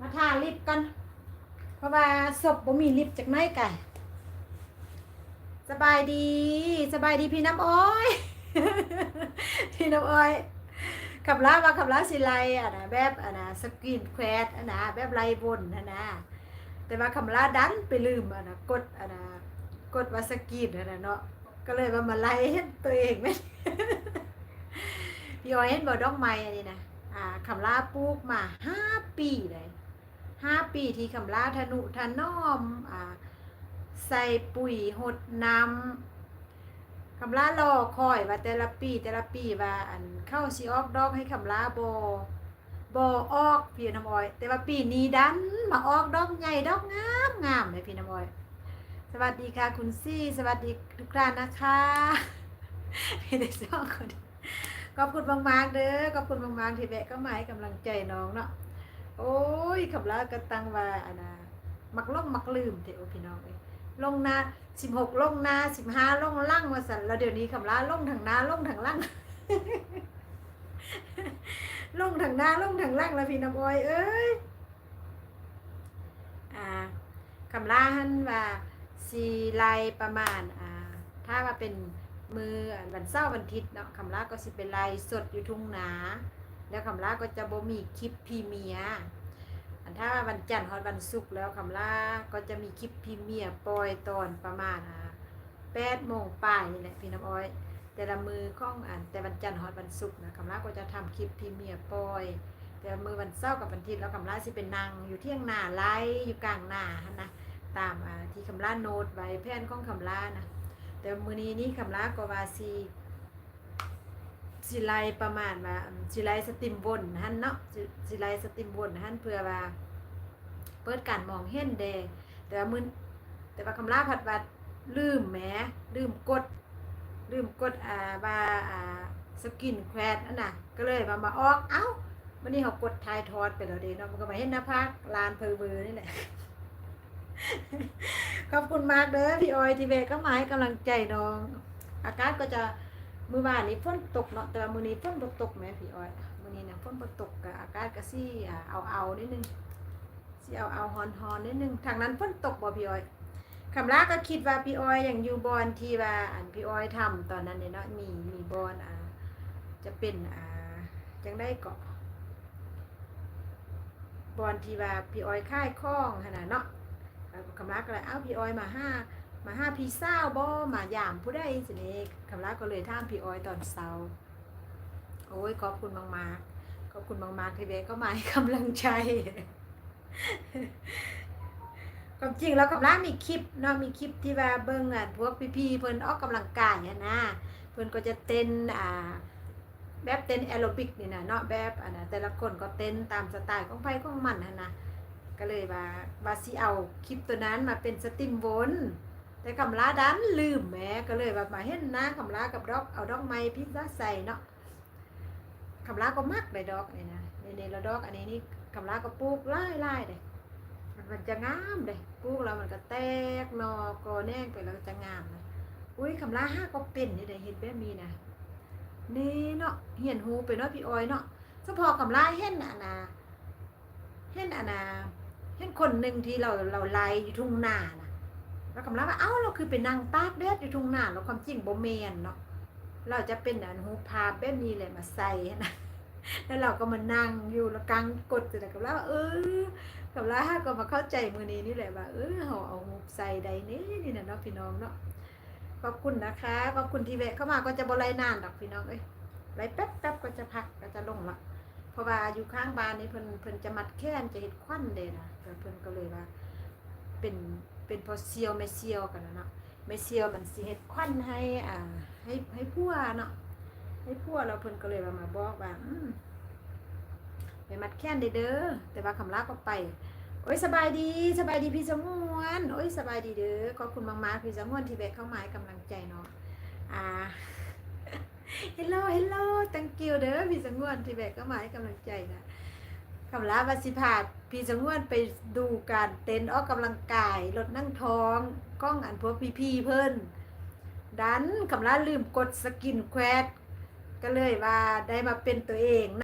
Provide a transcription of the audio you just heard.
มาทาลิปกันเพราะว่าศพบ่มีลิปจากไหนไก่สบายดีสบายดีพี่น้ำอ้อยพี่น้ำอ้อยขับล้ามาขับล้าสิไลอ่ะนะแบบอ่ะนะสกินแควดอ่ะนะแบบไลบนนะแต่ว่าขับล้าดันไปลืมอ่ะนะกดอ่ะนะกดว่าสกินอ่ะนะเนาะก็เลยว่ามาไล่ตัวเองไหมพี่อ้อยเห็นบ่ดอกไม้อันนี้นะคำลาปลูกมา5 ปีเลย5 ปีที่คำลาทนุถนอมใส่ปุ๋ยหดน้ำคำลารอคอยว่าแต่ละปีว่าอันเข้าสิออกดอกให้คำลาบ่ออกพี่น้ำอ้อยแต่ว่าปีนี้ดันมาออกดอกใหญ่ดอกงามเลยพี่น้ำอ้อยสวัสดีค่ะคุณซี่สวัสดีทุกท่านนะคะพี่ได้สองคนขอบคุณมากๆเด้อขอบคุณมากๆที่แวะก็มาให้กำลังใจน้องเนาะโอ้ยขับลากระตังว่าอันน่ะมักล่องมักลืมเถอะพี่น้องเอ้ยลงนา16ลงนา15ลงล่างว่าสั่นแล้วเดี๋ยวนี้ขับลาลงทางนาลงทางล่างลงทางนาลงทางล่างแล้วพี่น้ำอ้อยเอ้ยคำลาหันว่าสีไลประมาณถ้าว่าเป็นมือวันเสาร์วันอาทิตย์เนาะคำลาก็สิเป็นไลสดอยู่ทุ่งนาแล้วคำลาก็จะบ่มีคลิปพรีเมียร์ถ้าวันจันทร์ฮอดวันศุกร์แล้วคำลาก็จะมีคลิปพรีเมียร์ปล่อยตอนประมาณ8 โมงป่ายนี่แหละพี่น้ำอ้อยแต่ละมือของแต่วันจันทร์ฮอดวันศุกร์นะคำลาก็จะทำคลิปพรีเมียร์ปล่อยแต่มือวันเสาร์กับวันอาทิตย์แล้วคำลาสิเป็นนางอยู่เที่ยงนาไล่อยู่กลางนานะตามที่คำลาโน้ตไว้แผนของคำลานะแต่มือนี้คำลาก็ว่าสิไลประมาณว่าสิไลสติมบนหั่นเนาะสิไลสติมบนหั่นเพื่อว่าเปิดการมองเห็นแดงแต่ว่าคำลาผัดว่าลืมแหมลืมกดว่าสกินแควดนั่นน่ะก็เลยมาออกเอ้าวันนี้เขากดทายทอดไปแล้วเด้เนาะมันก็มาเห็นหน้าผากลานเพอเบอร์นี่แหละขอบคุณมากเด้อพี่ออยที่เวก็มาให้กำลังใจน้องอากาศก็จะมื้อวานนี้ฝนตกเนาะแต่ว่ามื้อนี้ฝนบ่ตกแม่พี่ออยมื้อนี้นะฝนบ่ตกก็อากาศก็สิเอานิดนึงสิเอาฮอนนิดนึงทางนั้นฝนตกบ่พี่ออยคำลาก็คิดว่าพี่ออยยังอยู่บอนที่ว่าพี่ออยทำตอนนั้นเนี่ยเนาะมีบอนจะเป็นจังได้เกาะบอนที่ว่าพี่ออยค่ายข้องขนาดเนาะคำลาก็เลยพี่ออยมาห้าพี่สาวบ่มายามผู้ใดสินี่คำลาก็เลยถามพี่ออยตอนเช้าโอ้ยขอบคุณมากๆขอบคุณมากๆที่เวก็มาให้กำลังใจความจริงแล้วกำลังมีคลิปเนาะมีคลิปที่ว่าเบิ่งพวกพี่ๆเพิ่นออกกำลังกายนะเพิ่นก็จะเต้นแบบเต้นแอโรบิกนี่นะเนาะแบบแต่ละคนก็เต้นตามสไตล์ของไผของมันนะก็เลยว่าสิเอาคลิปตัวนั้นมาเป็นสติมวนแต่กำลาดันลืมแหมก็เลยว่ามาเห็นนะกำลากับดอกเอาดอกไม้พิซซ่าใส่เนาะกำลาก็มักเลยดอกนี่นะนี่แล้วดอกอันนี้นี่กำลาก็ปลูกไล่เลยมันจะงามเลยปลูกแล้วมันก็แตกหนอกอแน่งไปแล้วจะงามนะอุ้ยคำลาห้าก็เป็นนี่ได้เห็นแบบนี้นะนี่เนาะเหียนหูไปเนาะพี่ออยเนาะเฉพาะคำลาเห็นเห็นคนหนึ่งที่เราไล่อยู่ทุ่งนานะแล้วกำลังว่าเราคือเป็นนางตากแดดอยู่ทุ่งนาแล้วความจริงบ่แม่นเนาะเราจะเป็นหูพาแบบนี้เลยมาใส่นะแล้วเราก็มานั่งอยู่แล้วกางกดแต่กับแล้วกับแล้วก็มาเข้าใจมือนี้นี่แหละว่าเขาเอาหูใส่ใดนี่นะเนาะพี่น้องเนาะขอบคุณนะคะขอบคุณที่แวะเข้ามาก็จะบ่ไล่นานดอกพี่น้องไล่แป๊บก็จะพักก็จะลงละเพราะว่าอยู่ข้างบ้านนี่เพิ่นจะมัดแค้นจะเฮ็ดควันเด้นะเพิ่นก็เลยว่าเป็นพอเซียวไม่เซียวกันนะเนาะไม่เซียวมันสิเฮ็ดควันให้ผัวเนาะให้ผัวเราเพิ่นก็เลยมาบอกว่าไปมัดแค้นเด้อแต่ว่าคำลาก็ไปโอ้ยสบายดีพี่สมวนโอ้ยสบายดีเด้อขอบคุณมากๆพี่สมวนที่แวะเข้ามาให้กำลังใจเนาะhello thank you เด้อพี่สงวนที่แบกก็มาให้กำลังใจนะคำลาวัสิพาดพี่สงวนไปดูการเต้นออกกำลังกายลดนั่งท้องกล้องพวกพี่เพิ่นดันคำลาลืมกดสกินแควดก็เลยว่าได้มาเป็นตัวเอง